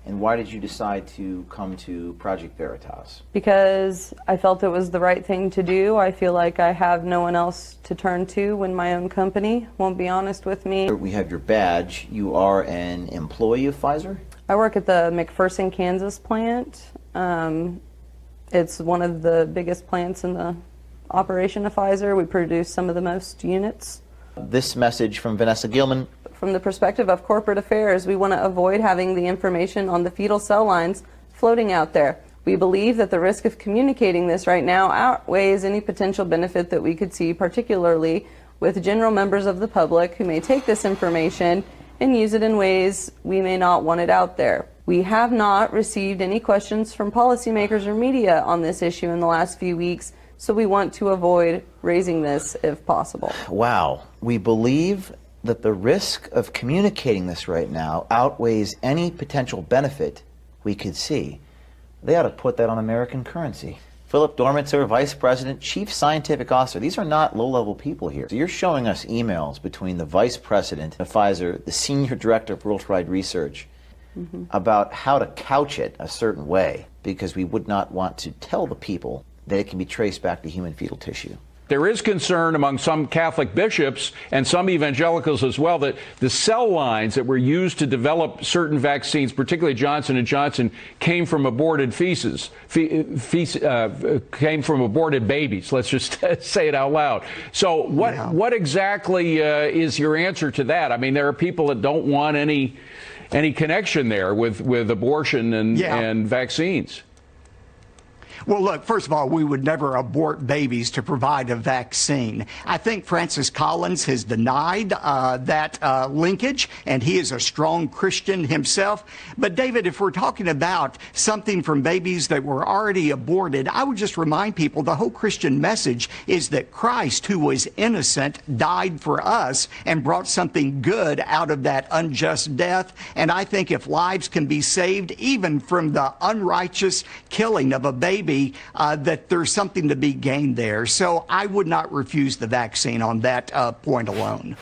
And why did you decide to come to Project Veritas? Because I felt it was the right thing to do. I feel like I have no one else to turn to when my own company won't be honest with me. We have your badge. You are an employee of Pfizer? I work at the McPherson, Kansas plant. It's one of the biggest plants in the operation of Pfizer. We produce some of the most units. This message from Vanessa Gilman. From the perspective of corporate affairs, we want to avoid having the information on the fetal cell lines floating out there. We believe that the risk of communicating this right now outweighs any potential benefit that we could see, particularly with general members of the public who may take this information and use it in ways we may not want it out there. We have not received any questions from policymakers or media on this issue in the last few weeks, so we want to avoid raising this if possible. Wow. We believe that the risk of communicating this right now outweighs any potential benefit we could see. They ought to put that on American currency. Philip Dormitzer, Vice President, Chief Scientific Officer. These are not low-level people here. So you're showing us emails between the Vice President of Pfizer, the Senior Director of Worldwide Research, about how to couch it a certain way, because we would not want to tell the people that it can be traced back to human fetal tissue. There is concern among some Catholic bishops and some evangelicals as well that the cell lines that were used to develop certain vaccines, particularly Johnson & Johnson, came from aborted feces, came from aborted babies. Let's just say it out loud. So what exactly is your answer to that? I mean, there are people that don't want any connection there with abortion and vaccines. Well, look, first of all, we would never abort babies to provide a vaccine. I think Francis Collins has denied that linkage, and he is a strong Christian himself. But, David, if we're talking about something from babies that were already aborted, I would just remind people the whole Christian message is that Christ, who was innocent, died for us and brought something good out of that unjust death. And I think if lives can be saved, even from the unrighteous killing of a baby, that there's something to be gained there. So I would not refuse the vaccine on that point alone.